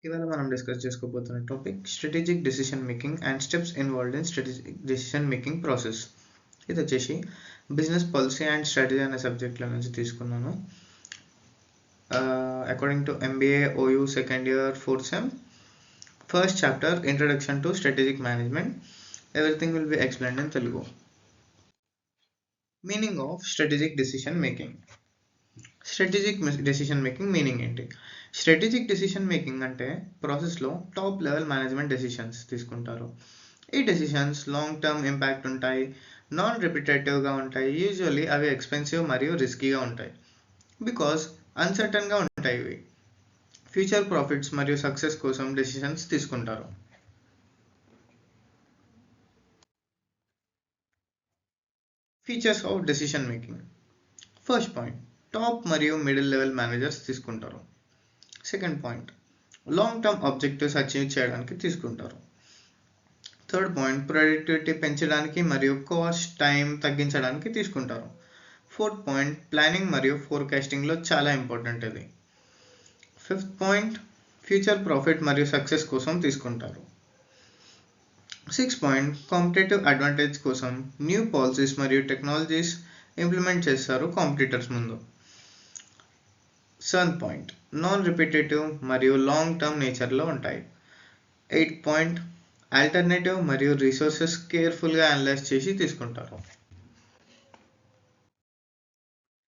ఇవాళ మనం డిస్కస్ చేసుకోబోతున్న topic strategic decision making and steps involved in strategic decision making process. ఇది వచ్చేసి బిజినెస్ పాలసీ అండ్ స్ట్రాటజీ అనే సబ్జెక్ట్లో నుంచి తీసుకున్నాను. According to MBA OU second year fourth sem, first chapter introduction to strategic management. Everything will be explained in Telugu. Meaning of strategic decision making. Strategic decision making meaning ఏంటి? Strategic decision making అంటే ప్రాసెస్లో top level management decisions తీసుకుంటారు. ఈ decisions long term impact ఉంటాయి, non రిపిటేటివ్గా ఉంటాయి, usually అవి expensive మరియు రిస్కీగా ఉంటాయి బికాస్ అన్సర్టన్గా ఉంటాయి. ఇవి ఫ్యూచర్ ప్రాఫిట్స్ మరియు సక్సెస్ కోసం డెసిషన్స్ తీసుకుంటారు. Features of decision making. First point, top మరియు మిడిల్ లెవెల్ మేనేజర్స్ తీసుకుంటారు. Second point, long term objectives achieve చేయడానికి తీసుకుంటారు. థర్డ్ పాయింట్, ప్రొడక్టివిటీ పెంచడానికి మరియు కాస్ట్ టైం తగ్గించడానికి తీసుకుంటారు. ఫోర్త్ పాయింట్, ప్లానింగ్ మరియు ఫోర్కాస్టింగ్లో చాలా ఇంపార్టెంట్ ఇది. ఫిఫ్త్ పాయింట్, ఫ్యూచర్ ప్రాఫిట్ మరియు సక్సెస్ కోసం తీసుకుంటారు. సిక్స్త్ పాయింట్, కాంపిటేటివ్ అడ్వాంటేజ్ కోసం న్యూ పాలసీస్ మరియు టెక్నాలజీస్ ఇంప్లిమెంట్ చేస్తారు కాంపిటీటర్స్ ముందు. సెవెంత్ పాయింట్, నాన్ రిపిటేటివ్ మరియు లాంగ్ టర్మ్ నేచర్లో ఉంటాయి. ఎయిత్ పాయింట్, ఆల్టర్నేటివ్ మరియు రిసోర్సెస్ కేర్ఫుల్గా అనలైజ్ చేసి తీసుకుంటారు.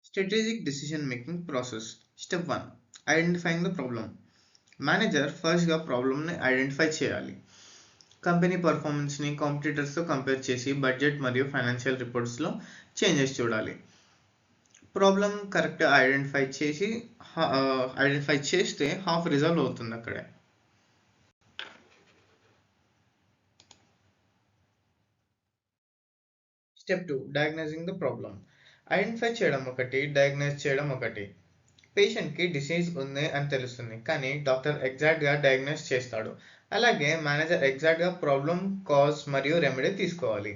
Strategic decision making process. Step 1, identifying the problem. Manager ఫస్ట్గా ప్రాబ్లమ్ని ఐడెంటిఫై చేయాలి. కంపెనీ పర్ఫార్మెన్స్ని కాంపిటీటర్స్తో కంపేర్ చేసి బడ్జెట్ మరియు ఫైనాన్షియల్ రిపోర్ట్స్లో చేంజెస్ చూడాలి. ప్రాబ్లం కరెక్ట్గా ఐడెంటిఫై చేస్తే హాఫ్ రిజాల్వ్ అవుతుంది అక్కడే. Step 2, డయాగ్నైజింగ్ the problem. ఐడెంటిఫై చేయడం ఒకటి, డయాగ్నైజ్ చేయడం ఒకటి. పేషెంట్కి డిసీజ్ ఉంది అని తెలుస్తుంది, కానీ డాక్టర్ ఎగ్జాక్ట్గా డయాగ్నైజ్ చేస్తాడు. అలాగే మేనేజర్ ఎగ్జాక్ట్గా ప్రాబ్లం కాజ్ మరియు రెమెడీ తీసుకోవాలి.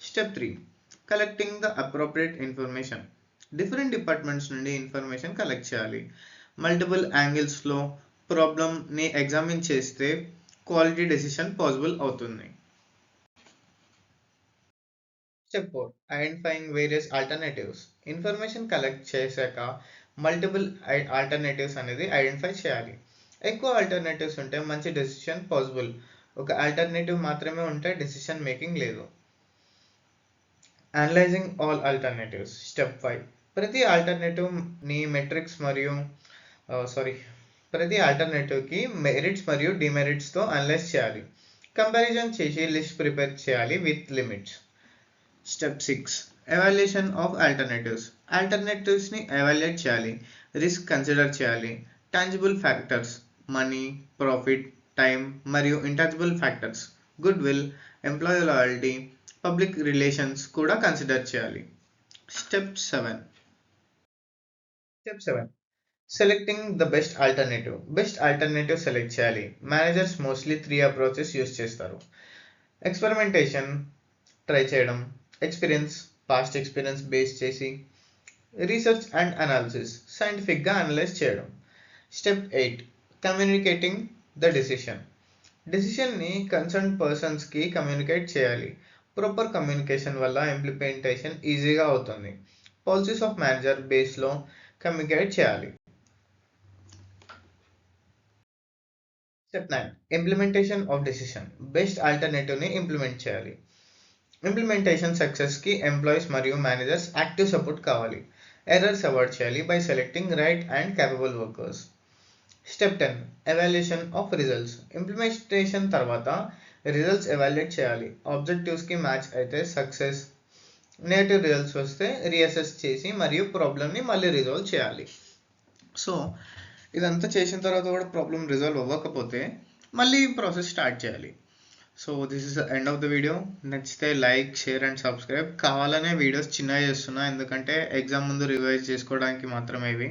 Step 3, collecting the appropriate information. Different departments నుండి ఇన్ఫర్మేషన్ కలెక్ట్ చేయాలి. మల్టిపుల్ యాంగిల్స్లో ప్రాబ్లమ్ని ఎగ్జామిన్ చేస్తే క్వాలిటీ డెసిషన్ పాసిబుల్ అవుతుంది. Step 4, identifying various alternatives. Information collect చేశాక మల్టిపుల్ ఆల్టర్నేటివ్స్ అనేది ఐడెంటిఫై చేయాలి. ఎక్కువ ఆల్టర్నేటివ్స్ ఉంటే మంచి డెసిషన్ పాసిబుల్, ఒక ఆల్టర్నేటివ్ మాత్రమే ఉంటే డెసిషన్ మేకింగ్ లేదు. Analysing all alternatives. స్టెప్ 5, ప్రతి ఆల్టర్నేటివ్ని ప్రతి ఆల్టర్నేటివ్కి మెరిట్స్ మరియు డిమెరిట్స్తో అనలైజ్ చేయాలి. కంపారిజన్ చేసి లిస్ట్ ప్రిపేర్ చేయాలి with limits. Step 6, evaluation of alternatives. ఆల్టర్నేటివ్స్ని ఎవాల్యుయేట్ చేయాలి, రిస్క్ కన్సిడర్ చేయాలి. Tangible factors, money, profit, time మరియు intangible factors, goodwill, employee loyalty, public relations కూడా కన్సిడర్ చేయాలి. Step 7, selecting the best alternative. Best alternative select చేయాలి. Managers mostly 3 approaches use చేస్తారు. Experimentation, try చేయడం, past experience base చేసి, research and analysis, సైంటిఫిక్గా analyse చేయడం. Step 8, communicating the డెసిషన్ని concern పర్సన్స్కి కమ్యూనికేట్ చేయాలి. ప్రాపర్ కమ్యూనికేషన్ వల్ల ఇంప్లిమెంటేషన్ ఈజీగా అవుతుంది. పాలసీస్ ఆఫ్ మేనేజర్ బేస్లో కమ్యూనికేట్ చేయాలి. Step 9, implementation of decision. Best ఆల్టర్నేటివ్ని ఇంప్లిమెంట్ చేయాలి. ఇంప్లిమెంటేషన్ సక్సెస్కి ఎంప్లాయీస్ మరియు మేనేజర్స్ యాక్టివ్ సపోర్ట్ కావాలి. ఎర్రర్స్ అవాయిడ్ చేయాలి by selecting right and capable workers. Step 10, evaluation of results. Implementation తర్వాత రిజల్ట్స్ ఎవాల్యుయేట్ చేయాలి. ఆబ్జెక్టివ్స్కి మ్యాచ్ అయితే సక్సెస్, నెగటివ్ రిజల్ట్స్ వస్తే రీఅసెస్ చేసి మరియు ప్రాబ్లమ్ని మళ్ళీ రిజాల్వ్ చేయాలి. సో ఇదంతా చేసిన తర్వాత కూడా ప్రాబ్లం రిజాల్వ్ అవ్వకపోతే మళ్ళీ ప్రాసెస్ స్టార్ట్ చేయాలి. So this is the end of the video. నచ్చితే లైక్, షేర్ అండ్ సబ్స్క్రైబ్. కావాలనే వీడియోస్ చిన్నగా చేస్తున్నా, ఎందుకంటే ఎగ్జామ్ ముందు రివైజ్ చేసుకోవడానికి మాత్రమే ఇవి.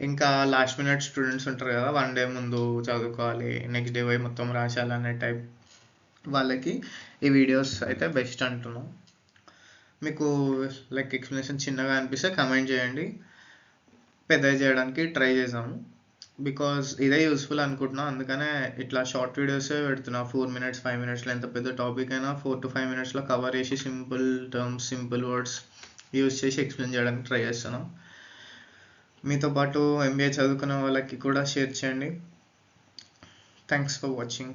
ఇంకా లాస్ట్ మినిట్ స్టూడెంట్స్ ఉంటారు కదా, 1 డే ముందు చదువుకోవాలి, నెక్స్ట్ డే పోయి మొత్తం రాశాలి అనే టైప్ వాళ్ళకి ఈ వీడియోస్ అయితే బెస్ట్ అంటున్నాం. మీకు లైక్ ఎక్స్ప్లెనేషన్ చిన్నగా అనిపిస్తే కమెంట్ చేయండి, పెద్దగా చేయడానికి ట్రై చేసాము. బికాజ్ ఇదే యూస్ఫుల్ అనుకుంటున్నా, అందుకనే ఇట్లా షార్ట్ వీడియోసే పెడుతున్నా. 4 minutes 5 minutesలో ఎంత పెద్ద టాపిక్ అయినా 4 to 5 minutesలో కవర్ చేసి simple terms simple words use చేసి ఎక్స్ప్లెయిన్ చేయడానికి ట్రై చేస్తాను. మీతో పాటు MBA చదువుకునే వాళ్ళకి కూడా షేర్ చేయండి. Thanks for watching.